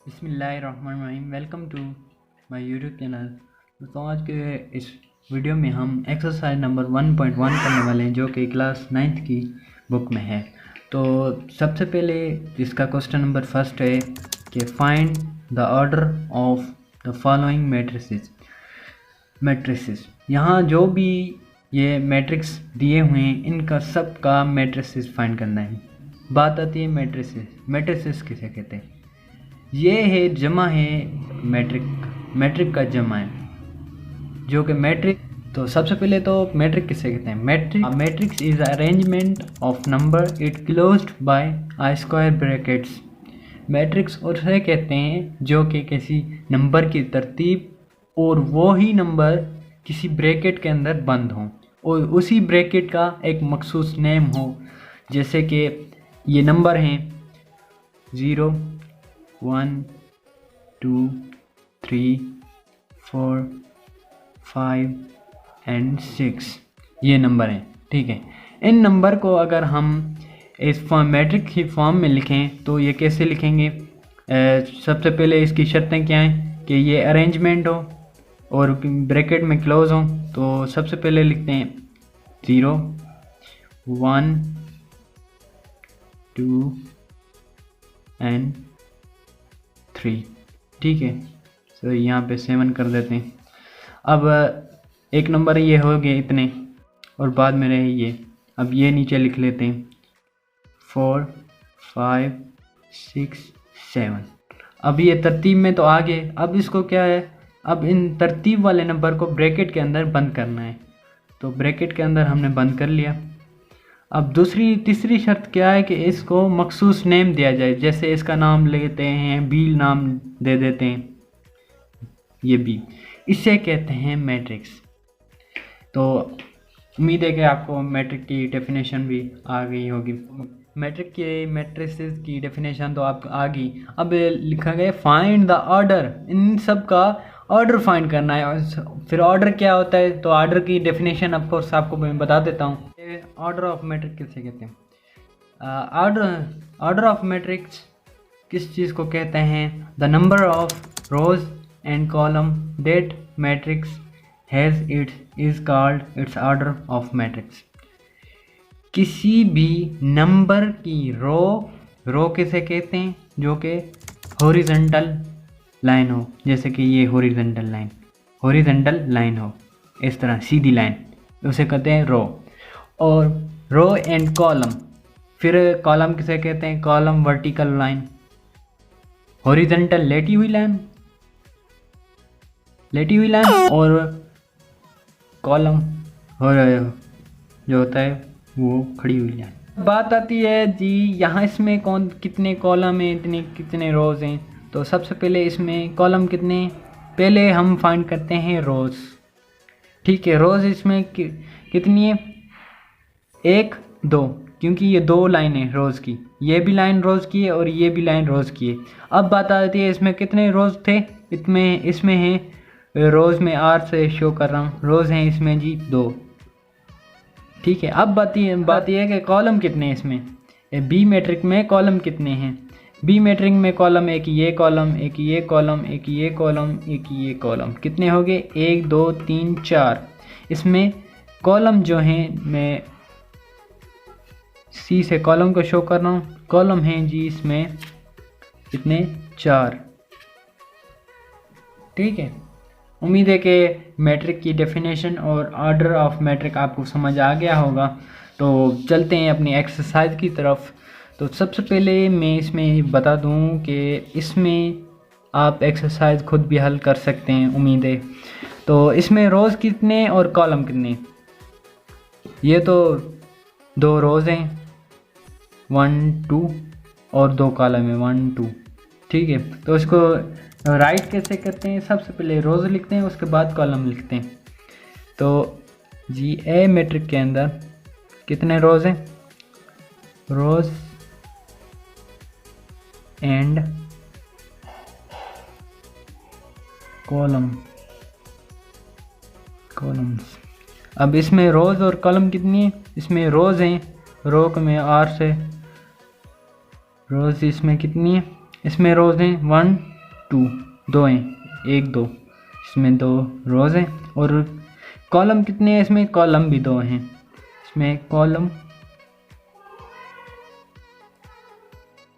बिस्मिल्लाहिर्रहमानिर्रहीम। Welcome to my YouTube channel. दोस्तों, आज के इस वीडियो में हम एक्सरसाइज नंबर 1.1 करने वाले हैं, जो कि क्लास 9th की बुक में है। तो सबसे पहले इसका क्वेश्चन नंबर फर्स्ट है कि find the order of the following matrices. यहाँ जो भी ये मैट्रिक्स दिए हुए हैं, इनका सब का मैट्रिसेस फाइंड करना है। बात आती है मैट्रिसेस किसे कहते हैं। ये है जमा है मैट्रिक का जमा है, जो कि मैट्रिक। तो सबसे पहले तो मैट्रिक किसे कहते हैं। Matrix is arrangement of number it closed by I square brackets. Matrix उसे कहते हैं जो कि किसी नंबर की तरतीब और वो ही नंबर किसी ब्रैकेट के अंदर बंद हो और उसी ब्रैकेट का एक मखसूस नेम हो। जैसे कि ये नंबर हैं 0, 1, 2, 3, 4, 5 एंड 6 ये नंबर हैं। ठीक है, इन नंबर को अगर हम इस मैट्रिक की फॉर्म में लिखें तो ये कैसे लिखेंगे। सबसे पहले इसकी शर्तें क्या हैं कि ये अरेंजमेंट हो और ब्रैकेट में क्लोज हो। तो सबसे पहले लिखते हैं 0, 1, 2 एंड 3। ठीक है, तो यहाँ पे 7 कर देते हैं। अब एक नंबर ये हो गए इतने और बाद में रहे ये। अब ये नीचे लिख लेते हैं 4, 5, 6, 7। अब ये तरतीब में तो आ गए। अब इसको क्या है, अब इन तरतीब वाले नंबर को ब्रैकेट के अंदर बंद करना है। तो ब्रैकेट के अंदर हमने बंद कर लिया। अब तीसरी शर्त क्या है कि इसको मखसूस नेम दिया जाए। जैसे इसका नाम लेते हैं, बी नाम दे देते हैं, ये बी, इसे कहते हैं मैट्रिक्स। तो उम्मीद है कि आपको मैट्रिक की डेफिनेशन भी आ गई होगी। मैट्रिक के मैट्रिसेस की डेफिनेशन तो आप आ गई। अब लिखा गया फाइंड द ऑर्डर। इन सब का ऑर्डर फाइंड करना है। और फिर ऑर्डर क्या होता है, तो ऑर्डर की डेफिनेशन ऑफ कोर्स आपको मैं बता देता हूँ। ऑर्डर ऑफ मैट्रिक किसे कहते हैं। ऑर्डर ऑफ मैट्रिक्स किस चीज़ को कहते हैं। The number of rows and column that matrix has is called its order of matrix. किसी भी नंबर की रो किसे कहते हैं, जो कि हॉरिजॉन्टल लाइन हो। जैसे कि ये हॉरिजॉन्टल लाइन हो, इस तरह सीधी लाइन, उसे कहते हैं रो। और रो एंड कॉलम, फिर कॉलम किसे कहते हैं। कॉलम वर्टिकल लाइन, हॉरिजॉन्टल लेटी हुई लाइन, और कॉलम और जो होता है वो खड़ी हुई लाइन। बात आती है जी यहाँ इसमें कितने कॉलम हैं, कितने रोज़ हैं। तो सबसे पहले इसमें कॉलम कितने, पहले हम फाइंड करते हैं रोज़। ठीक है, रोज़ इसमें कितनी है, 1, 2, क्योंकि ये 2 लाइनें रोज़ की, ये भी लाइन रोज़ की है और ये भी लाइन रोज़ की है। अब बात आती है इसमें कितने रोज़ थे। इसमें है रोज़ में आर से शो कर रहा हूँ, रोज़ हैं इसमें जी 2। ठीक है, अब बात यह है कि कॉलम कितने हैं इसमें। बी मैट्रिक में कॉलम कितने हैं। बी मैट्रिक में कॉलम एक ये कॉलम, एक ये कॉलम, एक ये कॉलम, एक ये कॉलम, कितने हो गए 1, 2, 3, 4। इसमें कॉलम जो हैं, मैं सी से कॉलम को शो कर रहा हूँ। कॉलम हैं जी इसमें कितने 4। ठीक है, उम्मीद है कि मैट्रिक की डेफिनेशन और ऑर्डर ऑफ मैट्रिक आपको समझ आ गया होगा। तो चलते हैं अपनी एक्सरसाइज की तरफ। तो सबसे पहले मैं इसमें बता दूं कि इसमें आप एक्सरसाइज खुद भी हल कर सकते हैं, उम्मीद है। तो इसमें रोज़ कितने और कॉलम कितने। ये तो 2 रोज़ हैं, 1, 2, और 2 कॉलम है 1, 2। ठीक है, तो इसको राइट कैसे करते हैं। सबसे पहले रोज़ लिखते हैं, उसके बाद कॉलम लिखते हैं। तो जी ए मैट्रिक के अंदर कितने रोज़ हैं, रोज़ एंड कॉलम्स। अब इसमें रोज़ और कॉलम कितनी है। इसमें रोज़ हैं, रो में आर से रोज़ इसमें कितनी है। इसमें रोज़ हैं 1, 2 2 हैं, 1 2, इसमें 2 रोज़ हैं। और कॉलम कितने हैं इसमें? कॉलम भी 2 हैं, इसमें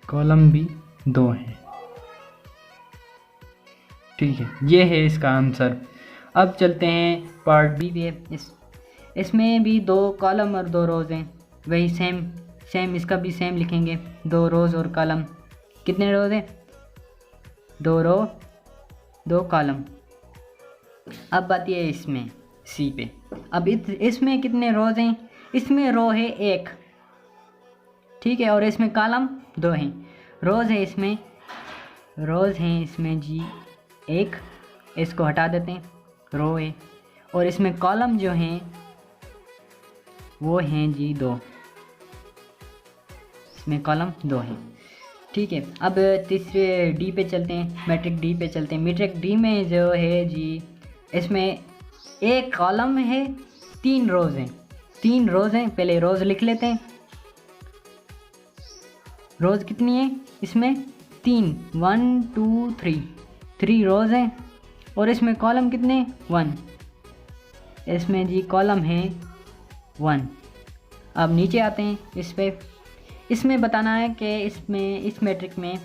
कॉलम भी 2 हैं। ठीक है, ये है इसका आंसर। अब चलते हैं पार्ट बी पे। इसमें भी 2 कॉलम और 2 रोज़ हैं, वही सेम इसका भी सेम लिखेंगे। 2 रोज़ और कॉलम, कितने रोज़ हैं? 2 रो 2 कॉलम। अब आती है इसमें सी पे। अब इसमें कितने रोज़ हैं? इसमें रो है 1, ठीक है, और इसमें कॉलम 2 हैं। रोज़ हैं इसमें जी 1, इसको हटा देते हैं, रो है। और इसमें कॉलम जो हैं वो हैं जी 2, इसमें कॉलम 2 हैं। ठीक है, अब तीसरे डी पे चलते हैं, मैट्रिक डी पे चलते हैं। मैट्रिक डी में जो है जी, इसमें 1 कॉलम है, 3 रोज़ हैं। 3 रोज़ हैं, पहले रोज़ लिख लेते हैं। रोज़ कितनी है इसमें? 3, 1 2 3 रोज़ हैं। और इसमें कॉलम कितने? 1, इसमें जी कॉलम है 1। अब नीचे आते हैं इस पे। इसमें बताना है कि इस मैट्रिक में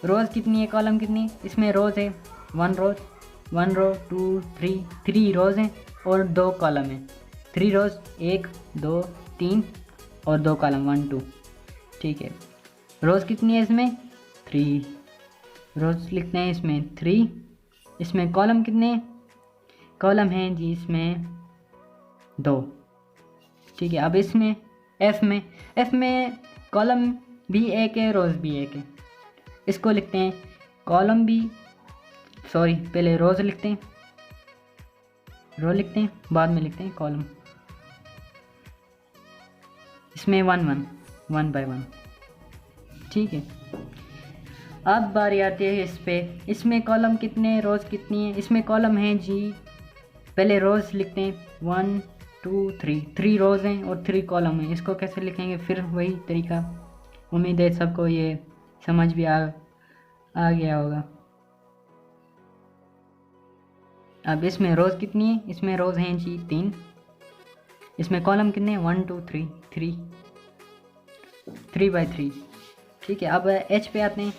रोज़ कितनी है, कॉलम कितनी? इसमें रोज़ है 1 रो 2 3 रोज़ हैं और 2 कॉलम हैं। 3 रोज़, 1 2 3 और 2 कॉलम 1 2। ठीक है, रोज़ कितनी है इसमें? 3 रोज़ लिखते हैं इसमें 3। इसमें कॉलम कितने? कॉलम हैं जी इसमें 2। ठीक है, अब इसमें एफ में कॉलम भी 1 है, रोज़ भी 1 है। इसको लिखते हैं कॉलम भी, सॉरी पहले रोज़ लिखते हैं, रो लिखते हैं, बाद में लिखते हैं कॉलम। इसमें 1 बाय 1। ठीक है, अब बारी आती है इस पे। इसमें कॉलम कितने, रोज़ कितनी है? इसमें कॉलम है जी, पहले रोज़ लिखते हैं 1 2 3 रोज़ हैं और 3 कॉलम हैं। इसको कैसे लिखेंगे? फिर वही तरीका। उम्मीद है सबको ये समझ भी आ गया होगा। अब इसमें रोज़ कितनी है? इसमें रोज़ हैं जी 3। इसमें कॉलम कितने हैं? 1 2 3 बाय 3। ठीक है, अब एच पे आते हैं,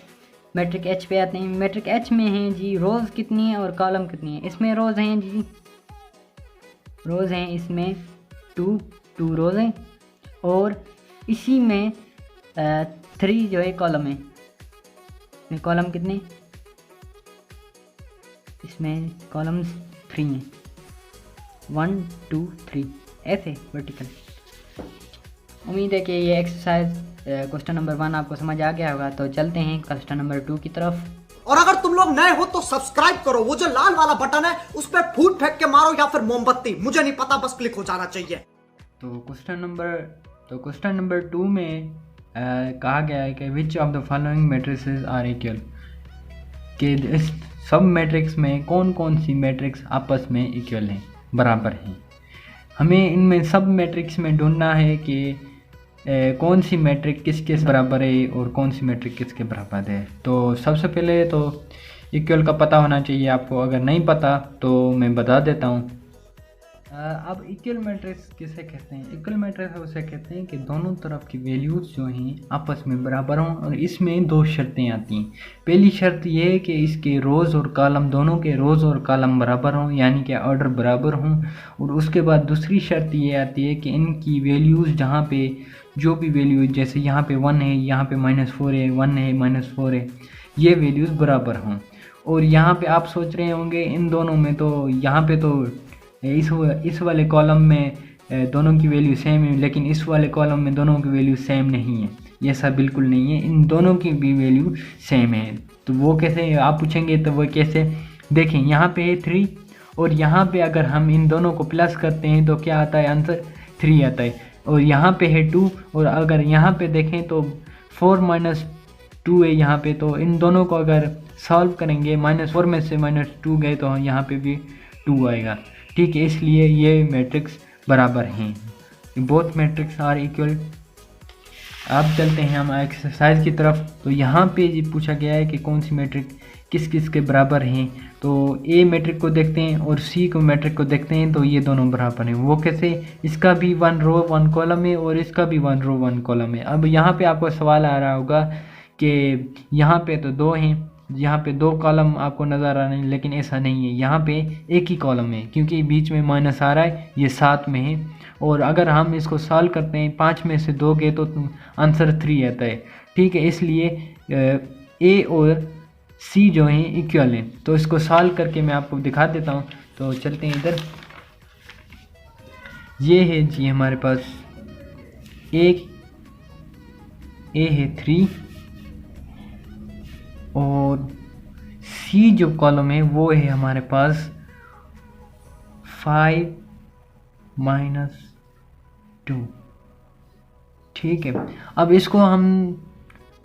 मैट्रिक एच पे आते हैं। मैट्रिक एच में हैं जी रोज़ कितनी है और कॉलम कितनी है? इसमें रोज़ हैं जी, रोज़ हैं इसमें 2 रोज़ हैं और इसी में 3 जो है कॉलम है। इसमें कॉलम कितने? इसमें कॉलम्स 3 हैं, 1 2 3 ऐसे वर्टिकल। उम्मीद है कि ये एक्सरसाइज क्वेश्चन नंबर 1 आपको समझ आ गया होगा। तो चलते हैं क्वेश्चन नंबर 2 की तरफ। और अगर तुम लोग नए हो तो सब्सक्राइब करो, वो जो लाल वाला बटन है उस पर फूट फेंक के मारो या फिर मोमबत्ती, मुझे नहीं पता, बस क्लिक हो जाना चाहिए। तो क्वेश्चन नंबर 2 में कहा गया है कि which of the following matrices are equal, कि इस सब मैट्रिक्स में कौन कौन सी मैट्रिक्स आपस में इक्वल हैं, बराबर हैं। हमें इनमें सब मैट्रिक्स में ढूंढना है कि कौन सी मैट्रिक किसके बराबर है और कौन सी मैट्रिक किसके बराबर है। तो सबसे पहले तो इक्वल का पता होना चाहिए आपको, अगर नहीं पता तो मैं बता देता हूँ। अब इक्वल मैट्रिक्स किसे कहते हैं? इक्वल मैट्रिक्स उसे कहते हैं कि दोनों तरफ की वैल्यूज़ जो हैं आपस में बराबर हों, और इसमें 2 शर्तें आती हैं। पहली शर्त ये है कि इसके रोज़ और कॉलम, दोनों के रोज़ और कॉलम बराबर हों, यानी कि ऑर्डर बराबर हों। और उसके बाद दूसरी शर्त ये आती है कि इनकी वैल्यूज़ जहाँ पे जो भी वैल्यू, जैसे यहाँ पे 1 है, यहाँ पे -4 है, 1 है -4 है, ये वैल्यूज़ बराबर हों। और यहाँ पे आप सोच रहे होंगे इन दोनों में तो यहाँ पे तो इस वाले कॉलम में दोनों की वैल्यू सेम है, लेकिन इस वाले कॉलम में दोनों की वैल्यू सेम नहीं है। ये ऐसा बिल्कुल नहीं है, इन दोनों की भी वैल्यू सेम है। तो वो कैसे, आप पूछेंगे तो वो कैसे? देखें, यहाँ पे है 3 और यहाँ पे अगर हम इन दोनों को प्लस करते हैं तो क्या आता है? आंसर 3 आता है। और यहाँ पे है 2 और अगर यहाँ पे देखें तो 4 - 2 है यहाँ पे। तो इन दोनों को अगर सॉल्व करेंगे, -4 में से -2 गए तो यहाँ पे भी 2 आएगा। ठीक है, इसलिए ये मैट्रिक्स बराबर हैं, बोथ मैट्रिक्स आर इक्वल। अब चलते हैं हम एक्सरसाइज की तरफ। तो यहाँ पे जी पूछा गया है कि कौन सी मैट्रिक किस किस के बराबर हैं। तो ए मैट्रिक को देखते हैं और सी को मैट्रिक को देखते हैं, तो ये दोनों बराबर हैं। वो कैसे? इसका भी 1 रो 1 कॉलम है और इसका भी 1 रो 1 कॉलम है। अब यहाँ पे आपको सवाल आ रहा होगा कि यहाँ पे तो 2 हैं, यहाँ पे 2 कॉलम आपको नज़र आ रहे हैं, लेकिन ऐसा नहीं है। यहाँ पे एक ही कॉलम है क्योंकि बीच में माइनस आ रहा है, ये 7 में है। और अगर हम इसको सॉल्व करते हैं 5 में से 2 गए तो आंसर 3 आता है। ठीक है, इसलिए ए और सी जो हैं इक्वल हैं। तो इसको सॉल्व करके मैं आपको दिखा देता हूँ। तो चलते हैं इधर। ये है जी हमारे पास ए है 3 और सी जो कॉलम है वो है हमारे पास 5 - 2। ठीक है, अब इसको हम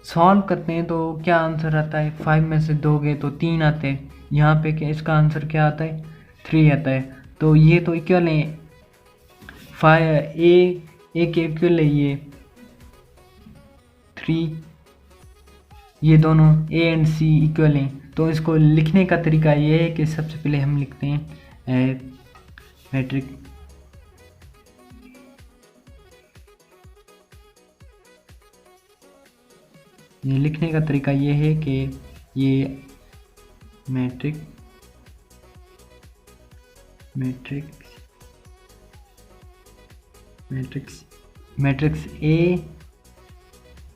सॉल्व करते हैं तो क्या आंसर आता है? 5 में से 2 गए तो 3 आते हैं। यहाँ पे क्या इसका आंसर क्या आता है? 3 आता है। तो ये तो इक्वल है, 5 ए के इक्वल है ये 3, ये दोनों ए एंड सी इक्वल हैं। तो इसको लिखने का तरीका ये है कि सबसे पहले हम लिखते हैं मैट्रिक ये लिखने का तरीका ये है कि ये matrix A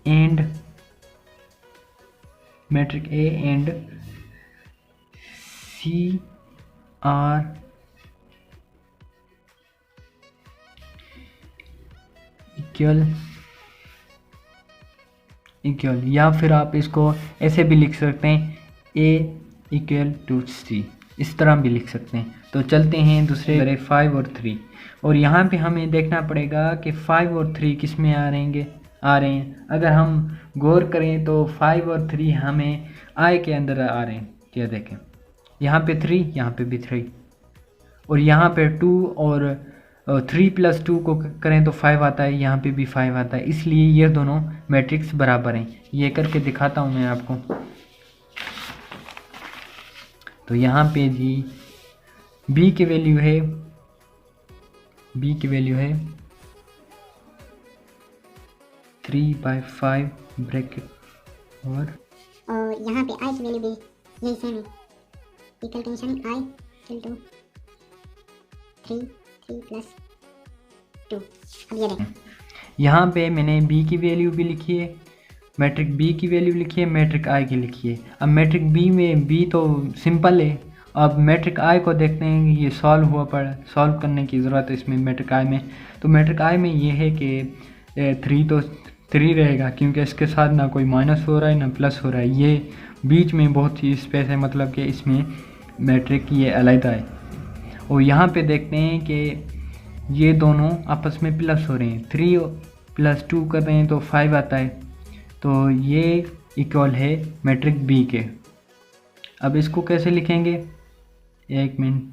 and C are equal, या फिर आप इसको ऐसे भी लिख सकते हैं ए इक्वल टू सी, इस तरह भी लिख सकते हैं। तो चलते हैं दूसरे 5 और 3। और यहाँ पे हमें देखना पड़ेगा कि 5 और 3 किस में आ रहे हैं। अगर हम गौर करें तो 5 और 3 हमें आई के अंदर आ रहे हैं। क्या देखें, यहाँ पे 3, यहाँ पे भी 3, और यहाँ पे 2 और 3 + 2 को करें तो 5 आता है, यहाँ पे भी 5 आता है। इसलिए ये दोनों मैट्रिक्स बराबर हैं। ये करके दिखाता हूँ मैं आपको। तो यहाँ पे जी b की वैल्यू है 3/5 ब्रैकेट, और यहाँ पे i की वैल्यू भी यही सेम है, इक्वल टू निशानी i इक्वल टू 3 + 2। अब ये देखें, यहाँ पे मैंने b की वैल्यू भी लिखी है, मैट्रिक b की वैल्यू लिखी है, मैट्रिक i की लिखी है। अब मैट्रिक b में b तो सिंपल है। अब मैट्रिक i को देखते हैं, ये सॉल्व करने की ज़रूरत है इसमें मैट्रिक i में। तो मैट्रिक i में ये है कि 3 तो 3 रहेगा क्योंकि इसके साथ ना कोई माइनस हो रहा है ना प्लस हो रहा है। ये बीच में बहुत ही स्पेस है, मतलब कि इसमें मैट्रिक ये अलग है। और यहाँ पे देखते हैं कि ये दोनों आपस में प्लस हो रहे हैं, 3 + 2 कर रहे हैं तो 5 आता है। तो ये इक्वल है मैट्रिक बी के। अब इसको कैसे लिखेंगे, एक मिनट।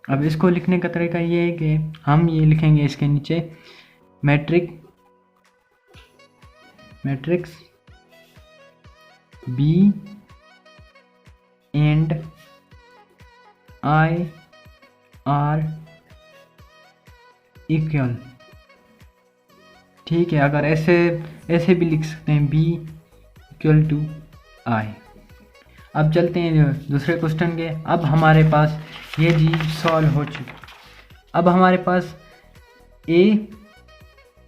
अब इसको लिखने का तरीका ये है कि हम ये लिखेंगे इसके नीचे matrix B and I are equal. ठीक है, अगर ऐसे भी लिख सकते हैं b इक्वल टू आई। अब चलते हैं दूसरे क्वेश्चन के। अब हमारे पास ये जी सॉल्व हो चुका। अब हमारे पास a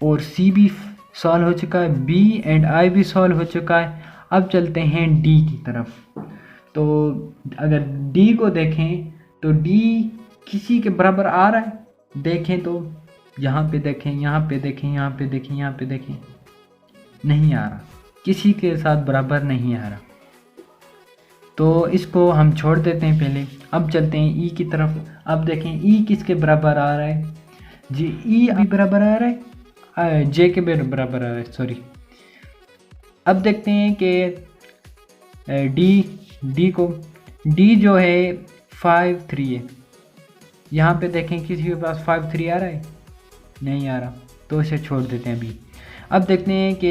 और c भी सॉल्व हो चुका है, b एंड i भी सॉल्व हो चुका है। अब चलते हैं d की तरफ। तो अगर d को देखें तो d किसी के बराबर आ रहा है, देखें तो यहाँ पे देखें, यहाँ पे देखें, यहाँ पे देखें, यहाँ पे देखें, नहीं आ रहा, किसी के साथ बराबर नहीं आ रहा। तो इसको हम छोड़ देते हैं पहले। अब चलते हैं ई की तरफ। अब देखें ई किसके बराबर आ रहा है जी, ई अभी बराबर आ रहा है जे के बराबर आ रहा है, सॉरी। अब देखते हैं कि डी जो है 5 3 है। यहाँ पे देखें किसी के पास 5 3 आ रहा है, नहीं आ रहा, तो इसे छोड़ देते हैं अभी। अब देखते हैं कि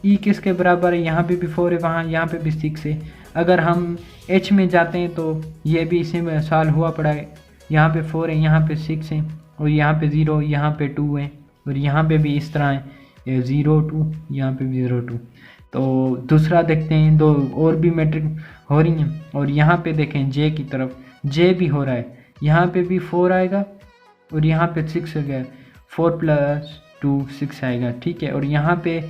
ई किसके बराबर है, यहाँ पे भी 4 है, वहाँ यहाँ पे भी 6 है। अगर हम एच में जाते हैं तो ये भी इसी में सॉल्व हुआ पड़ा है, यहाँ पे 4 है, यहाँ पे 6 है, और यहाँ पे 0, यहाँ पे 2 है, और यहाँ पे भी इस तरह है 0 2, यहाँ पे भी 0 2। तो दूसरा देखते हैं, दो और भी मैट्रिक हो रही हैं, और यहाँ पे देखें जे की तरफ, जे भी हो रहा है, यहाँ पे भी 4 आएगा और यहाँ पे 6 हो गया, 4 + 2 6 आएगा, ठीक है। और यहाँ पे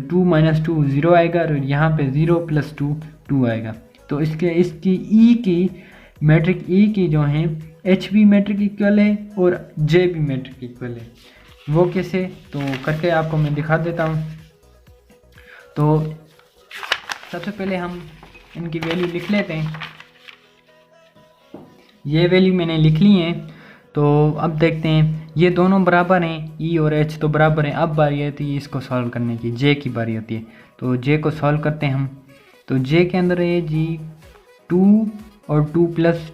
2 - 2 0 आएगा, और यहाँ पे 0 + 2 2 आएगा। तो इसकी ई की मैट्रिक ई की जो है एच भी मैट्रिक इक्वल है और जे भी मैट्रिक इक्वल है। वो कैसे, तो करके आपको मैं दिखा देता हूँ। तो सबसे पहले हम इनकी वैल्यू लिख लेते हैं। ये वैल्यू मैंने लिख ली है। तो अब देखते हैं, ये दोनों बराबर हैं, ई और एच तो बराबर हैं। अब बारी आती है इसको सॉल्व करने की, जे की बारी होती है। तो जे को सॉल्व करते हैं हम। तो जे के अंदर है जी 2 और 2 +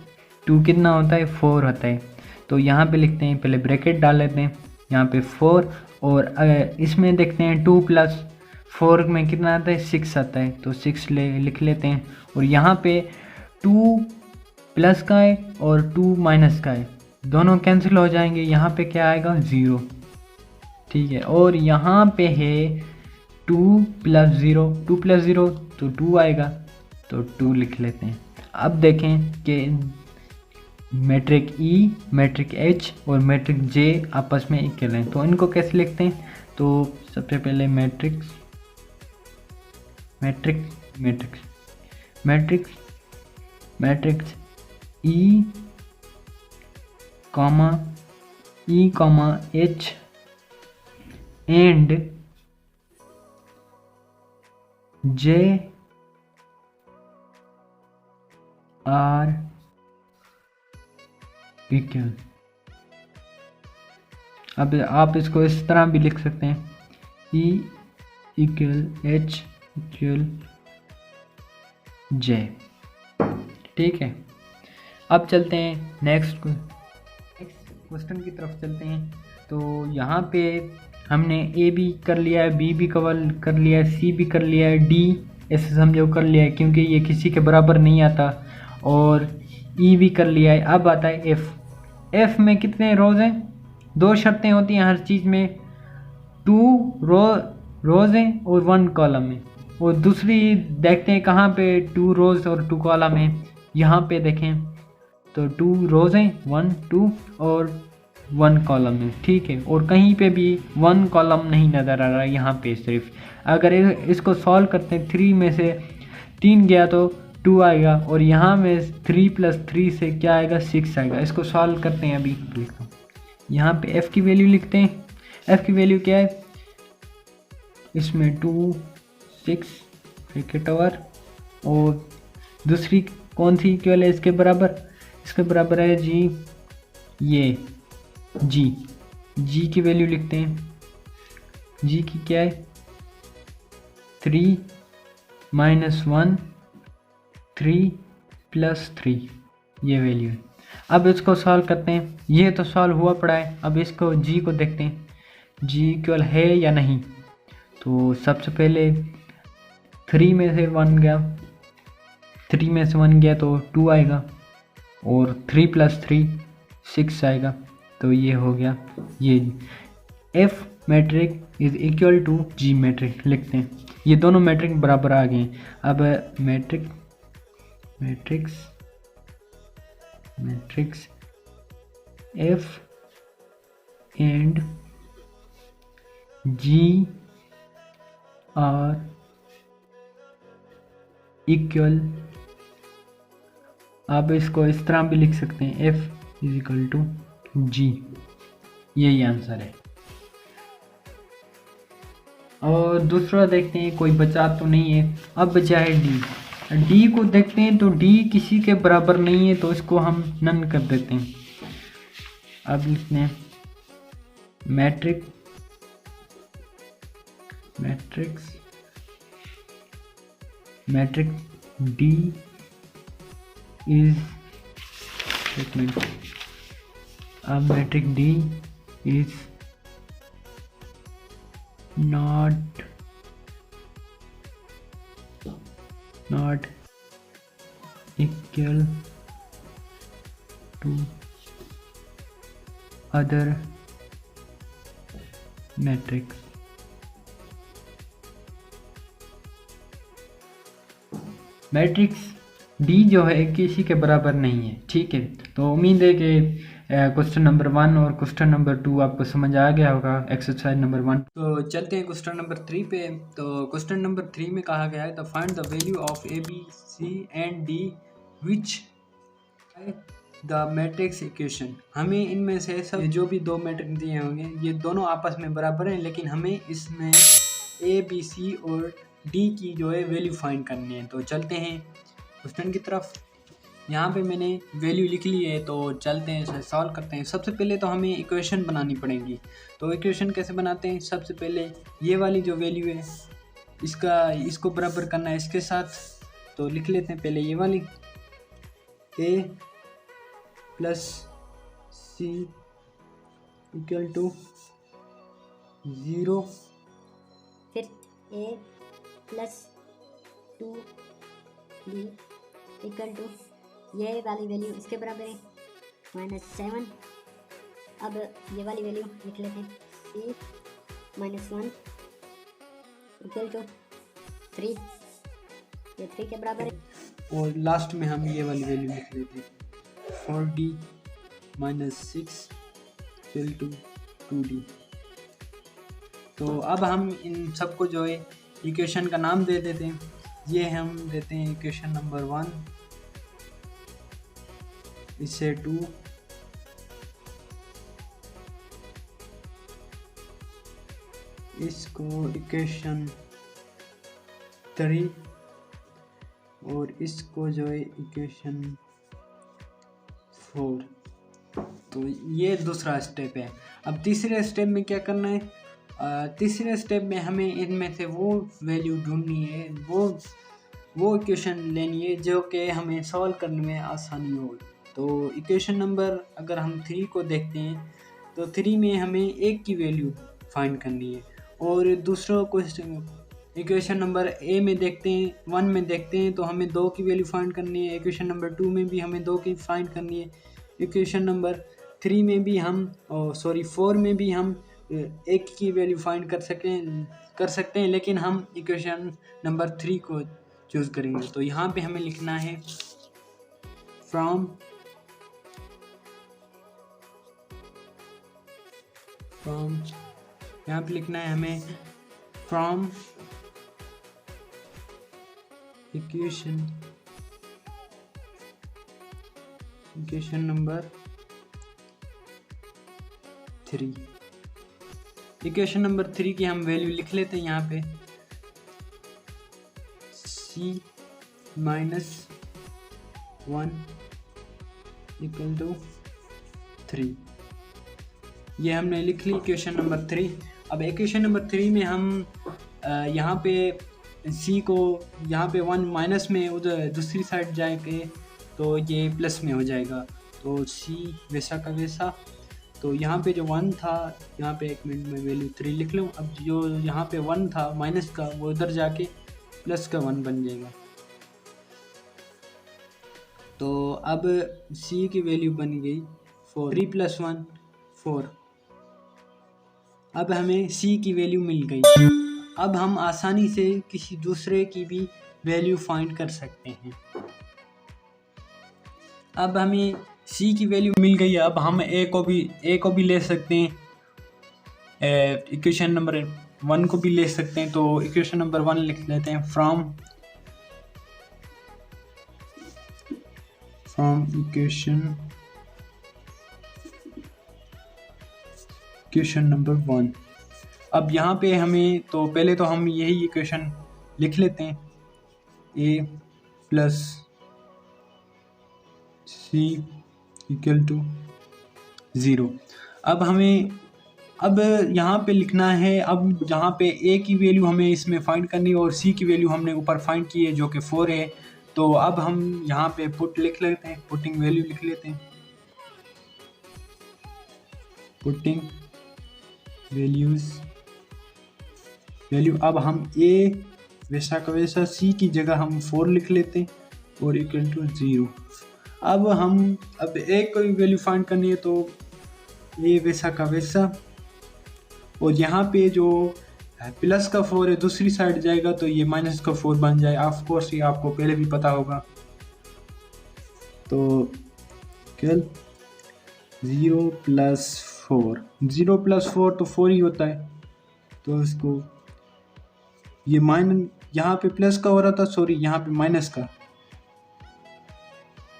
2 कितना होता है, 4 होता है। तो यहाँ पे लिखते हैं, पहले ब्रैकेट डाल लेते हैं, यहाँ पे 4, और इसमें देखते हैं 2 + 4 में कितना आता है, 6 आता है। तो 6 लिख लेते हैं। और यहाँ पे 2 प्लस का है और 2 माइनस का है, दोनों कैंसिल हो जाएंगे, यहाँ पे क्या आएगा, 0, ठीक है। और यहाँ पे है 2 + 0, 2 + 0 तो 2 आएगा, तो 2 लिख लेते हैं। अब देखें कि मैट्रिक ई, मैट्रिक एच और मैट्रिक जे आपस में इक्वल हैं, तो इनको कैसे लिखते हैं। तो सबसे पहले matrix E comma H and J are equal. अब आप इसको इस तरह भी लिख सकते हैं, ई = एच = जे, ठीक है। अब चलते हैं नेक्स्ट क्वेश्चन की तरफ चलते हैं। तो यहाँ पे हमने ए भी कर लिया है, बी भी कवर कर लिया है, सी भी कर लिया है, डी ऐसे समझो कर लिया है क्योंकि ये किसी के बराबर नहीं आता, और ई भी कर लिया है। अब आता है एफ में कितने रोज़ हैं, 2 शर्तें होती हैं हर चीज़ में, 2 रोज़ हैं और 1 कॉलम है। और दूसरी देखते हैं कहाँ पे 2 रोज़ और 2 कॉलम है, यहाँ पे देखें तो 2 रोज़ हैं, 1 2 और 1 कॉलम है, ठीक है। और कहीं पे भी 1 कॉलम नहीं नज़र आ रहा है, यहाँ पे सिर्फ। अगर इसको सॉल्व करते हैं, 3 में से 3 गया तो 2 आएगा, और यहाँ में 3 + 3 से क्या आएगा, 6 आएगा। इसको सॉल्व करते हैं, अभी लिखता हूँ। यहाँ पे एफ़ की वैल्यू लिखते हैं। एफ़ की वैल्यू क्या है, इसमें 2 6 ब्रैकेट ओवर, और दूसरी कौन सी इक्वल है इसके बराबर, इसके बराबर है जी, ये जी की वैल्यू लिखते हैं। जी की क्या है, 3 - 1 3 + 3, ये वैल्यू है। अब इसको सॉल्व करते हैं, ये तो सॉल्व हुआ पड़ा है। अब इसको जी को देखते हैं, जी इक्वल है या नहीं। तो सबसे पहले 3 में से 1 गया, 3 में से 1 गया तो 2 आएगा, और 3 + 3 6 आएगा। तो ये हो गया, ये F matrix is equal to G matrix लिखते हैं। ये दोनों मैट्रिक बराबर आ गए हैं। अब matrix F and G are equal, आप इसको इस तरह भी लिख सकते हैं, F = G, यही आंसर है। और दूसरा देखते हैं, कोई बचा तो नहीं है। अब बचा है डी को देखते हैं। तो डी किसी के बराबर नहीं है, तो इसको हम नन कर देते हैं। अब लिखते हैं मैट्रिक्स डी इज, अब matrix D is not equal to other matrix। Matrix D जो है किसी के बराबर नहीं है। ठीक है, तो उम्मीद है कि क्वेश्चन नंबर 1 और क्वेश्चन नंबर 2 आपको समझ आ गया होगा, एक्सरसाइज नंबर 1। तो चलते हैं क्वेश्चन नंबर 3 पे। तो क्वेश्चन नंबर 3 में कहा गया है the find the value of a b c and d which the matrix equation. हमें इनमें से सब जो भी दो मैट्रिक्स दिए होंगे ये दोनों आपस में बराबर हैं, लेकिन हमें इसमें ए बी सी और डी की जो है वैल्यू फाइंड करनी है। तो चलते हैं क्वेश्चन की तरफ। यहाँ पे मैंने वैल्यू लिख ली है, तो चलते हैं इसे सॉल्व करते हैं। सबसे पहले तो हमें इक्वेशन बनानी पड़ेगी। तो इक्वेशन कैसे बनाते हैं, सबसे पहले ये वाली जो वैल्यू है इसको बराबर करना है इसके साथ। तो लिख लेते हैं पहले ये वाली a plus c equal to 0, फिर a plus 2b equal to ये वाली वैल्यू इसके बराबर है -7। अब ये वाली वैल्यू लिख लेते हैं c -1 इक्वल टू 3, ये 3 के बराबर है। और लास्ट में हम ये वाली वैल्यू लिख लेते हैं 4d -6 इक्वल टू 2d। तो अब हम इन सबको जो है इक्वेशन का नाम दे देते हैं। ये हम देते हैं इक्वेशन नंबर 1, इसे 2, इसको इक्वेशन 3 और इसको जो है इक्वेशन 4। तो ये दूसरा स्टेप है। अब तीसरे स्टेप में क्या करना है, तीसरे स्टेप में हमें इनमें से वो वैल्यू ढूंढनी है, वो इक्वेशन लेनी है जो कि हमें सॉल्व करने में आसानी हो। तो इक्वेशन नंबर अगर हम 3 को देखते हैं तो 3 में हमें 1 की वैल्यू फाइंड करनी है, और दूसरा क्वेश्चन इक्वेशन नंबर ए में देखते हैं 1 में देखते हैं तो हमें 2 की वैल्यू फाइंड करनी है। इक्वेशन नंबर 2 में भी हमें 2 की फाइंड करनी है। इक्वेशन नंबर 3 में भी हम 4 में भी हम 1 की वैल्यू फाइंड कर सकते हैं, लेकिन हम इक्वेशन नंबर 3 को चूज़ करेंगे। तो यहाँ पे हमें लिखना है फ्रॉम यहाँ पे लिखना है हमें from equation number 3। Equation number 3 की हम वैल्यू लिख लेते हैं यहाँ पे c -1 इक्वल टू 3। ये हमने लिख ली इक्वेशन नंबर 3। अब इक्वेशन नंबर 3 में हम यहाँ पे c को यहाँ पे 1 माइनस में उधर दूसरी साइड जाएंगे तो ये प्लस में हो जाएगा। तो c वैसा का वैसा। तो यहाँ पे जो 1 था, यहाँ पे 1 मिनट में वैल्यू 3 लिख लूँ। अब जो यहाँ पे 1 था माइनस का वो उधर जाके प्लस का 1 बन जाएगा। तो अब c की वैल्यू बन गई 4, 3 + 1 4। अब हमें c की वैल्यू मिल गई। अब हम आसानी से किसी दूसरे की भी वैल्यू फाइंड कर सकते हैं। अब हमें c की वैल्यू मिल गई है। अब हम a को भी ले सकते हैं, इक्वेशन नंबर 1 को भी ले सकते हैं। तो इक्वेशन नंबर 1 लिख लेते हैं फ्रॉम इक्वेशन नंबर 1। अब यहाँ पे हमें तो पहले तो हम यही इक्वेशन लिख लेते हैं a plus c equal to 0। अब यहाँ पे लिखना है, अब जहाँ पे a की वैल्यू हमें इसमें फाइंड करनी है और c की वैल्यू हमने ऊपर फाइंड की है जो कि 4 है। तो अब हम यहाँ पे पुटिंग वैल्यू लिख लेते हैं, पुटिंग वैल्यूज वैल्यू। अब हम ए वैसा का वैसा, सी की जगह हम 4 लिख लेते हैं और इक्वल टू 0। अब ए कोई वैल्यू फाइंड करनी है तो ए वैसा का वैसा, और यहाँ पे जो प्लस का 4 है दूसरी साइड जाएगा तो ये माइनस का 4 बन जाए। ऑफ कोर्स ये आपको पहले भी पता होगा। तो कल 0 + 4, 0 + 4 तो 4 ही होता है। तो इसको ये यहाँ पे प्लस का हो रहा था, सॉरी यहाँ पे माइनस का,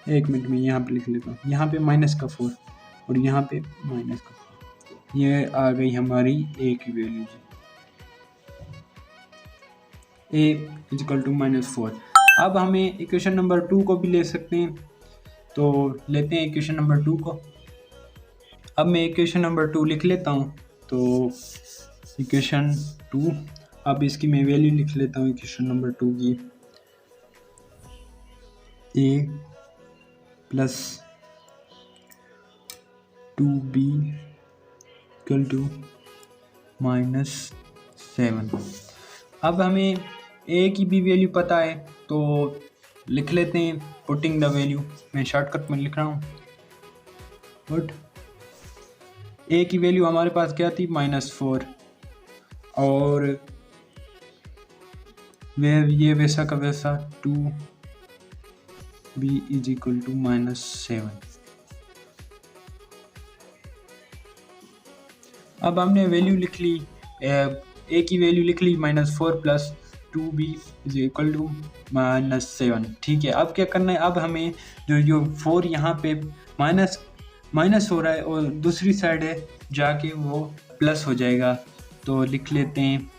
एक मिनट में यहाँ पे लिख लेता हूँ। यहाँ पे माइनस का 4 और यहाँ पे माइनस का 4, ये आ गई हमारी ए की वैल्यू जी, ए = -4। अब हमें इक्वेशन नंबर 2 को भी ले सकते हैं, तो लेते हैं इक्वेशन नंबर 2 को। अब मैं इक्वेशन नंबर 2 लिख लेता हूँ। तो इक्वेशन 2, अब इसकी मैं वैल्यू लिख लेता हूँ इक्वेशन नंबर 2 की, a + 2b = -7। अब हमें a की भी वैल्यू पता है तो लिख लेते हैं पुटिंग द वैल्यू। मैं शॉर्टकट में लिख रहा हूँ। बट a की वैल्यू हमारे पास क्या थी, -4, और ये वैसा का वैसा 2b = -7। अब हमने वैल्यू लिख ली, a की वैल्यू लिख ली -4 + 2b = -7। ठीक है, अब क्या करना है, अब हमें जो 4 यहाँ पे माइनस हो रहा है और दूसरी साइड है जाके वो प्लस हो जाएगा। तो लिख लेते हैं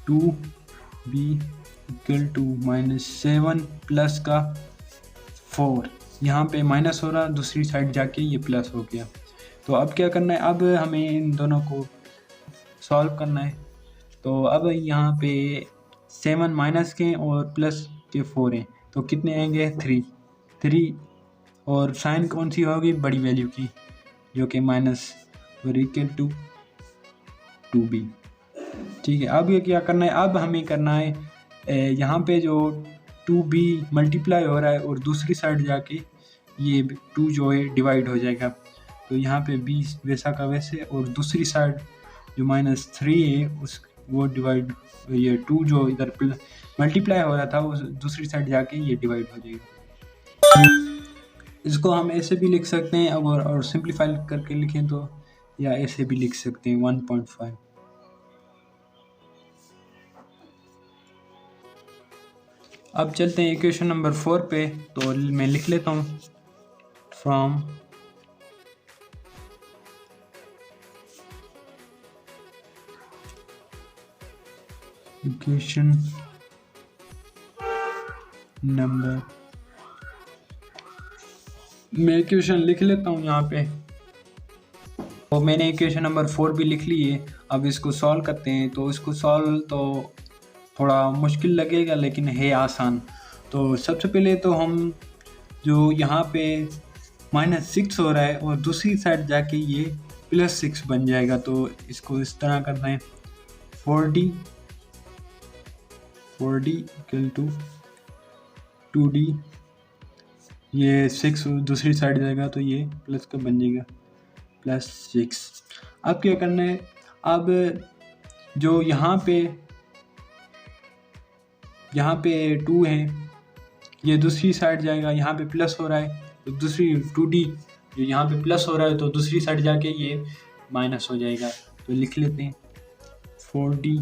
2b = -7 प्लस का 4, यहाँ पे माइनस हो रहा, दूसरी साइड जाके ये प्लस हो गया। तो अब क्या करना है, अब हमें इन दोनों को सॉल्व करना है। तो अब यहाँ पे 7 माइनस के और प्लस के 4 हैं, तो कितने आएंगे, 3, और साइन कौन सी होगी, बड़ी वैल्यू की, जो कि माइनस और इक्वल टू 2b। ठीक है, अब ये क्या करना है, अब हमें करना है यहाँ पे जो 2b मल्टीप्लाई हो रहा है और दूसरी साइड जाके ये 2 जो है डिवाइड हो जाएगा। तो यहाँ पे 20 वैसा का वैसे, और दूसरी साइड जो -3 है वो डिवाइड, ये 2 जो इधर मल्टीप्लाई हो रहा था वो दूसरी साइड जाके ये डिवाइड हो जाएगा। इसको हम ऐसे भी लिख सकते हैं, अगर और सिंप्लीफाई करके लिखें तो, या ऐसे भी लिख सकते हैं 1.5। अब चलते हैं इक्वेशन नंबर 4 पे। तो मैं लिख लेता हूँ फ्रॉम इक्वेशन नंबर, मैं इक्वेशन लिख लेता हूँ यहाँ पे। तो मैंने इक्वेशन नंबर 4 भी लिख ली है। अब इसको सॉल्व करते हैं। तो इसको सॉल्व तो थोड़ा मुश्किल लगेगा लेकिन है आसान। तो सबसे पहले तो हम जो यहाँ पे -6 हो रहा है और दूसरी साइड जाके ये +6 बन जाएगा। तो इसको इस तरह करना है, 4d = 2d, ये 6 दूसरी साइड जाएगा तो ये प्लस का बन जाएगा +6। अब क्या करना है, अब जो यहाँ पे 2 है ये दूसरी साइड जाएगा, यहाँ पे प्लस हो रहा है तो दूसरी 2d जो यहाँ पे प्लस हो रहा है तो दूसरी साइड जाके ये माइनस हो जाएगा। तो लिख लेते हैं 4d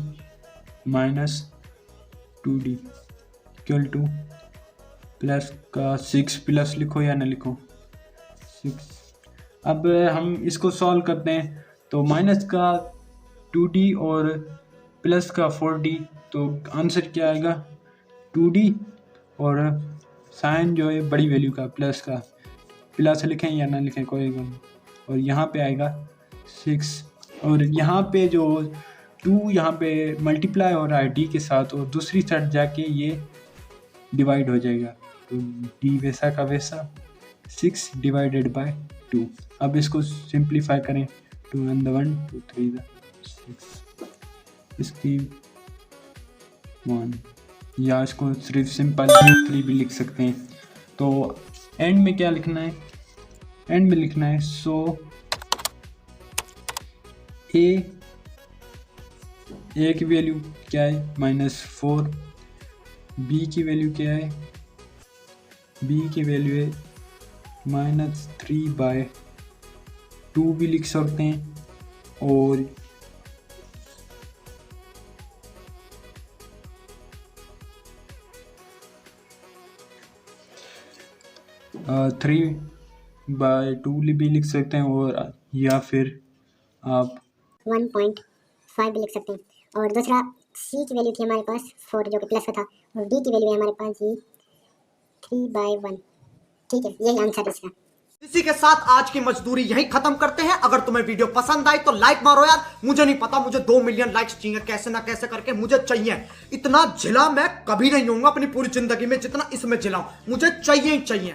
- 2d = प्लस का 6, प्लस लिखो या ना लिखो 6। अब हम इसको सॉल्व करते हैं। तो माइनस का 2d और प्लस का 4d, तो आंसर क्या आएगा 2d, और साइन जो है बड़ी वैल्यू का प्लस का, प्लस लिखें या ना लिखें कोई नहीं, और यहाँ पे आएगा 6। और यहाँ पे जो 2 यहाँ पे मल्टीप्लाई हो रहा है d के साथ और दूसरी साइड जाके ये डिवाइड हो जाएगा। तो d वैसा का वैसा 6 / 2। अब इसको सिंप्लीफाई करें, 2 × 1 2 3 6, इसकी 1, या इसको सिर्फ सिंपल 3 भी लिख सकते हैं। तो एंड में क्या लिखना है, एंड में लिखना है सो ए की वैल्यू क्या है -4, बी की वैल्यू क्या है, बी की वैल्यू है -3/2 भी लिख सकते हैं, और थ्री बाय टू भी लिख सकते हैं, और या फिर आप 1.5 भी लिख सकते हैं। और दूसरा सी की वैल्यू थी हमारे पास 4 जो कि प्लस का था, और डी की वैल्यू है हमारे पास ये 3/1। ठीक है, यही आंसर है इसका। इसी के साथ आज की मजदूरी यही खत्म करते हैं। अगर तुम्हें वीडियो पसंद आई तो लाइक मारो यार, मुझे नहीं पता, मुझे 2 मिलियन लाइक्स चाहिए, कैसे ना कैसे करके मुझे चाहिए। इतना जिला मैं कभी नहीं होऊंगा अपनी पूरी जिंदगी में जितना इसमें जिला हूं, मुझे चाहिए ही चाहिए।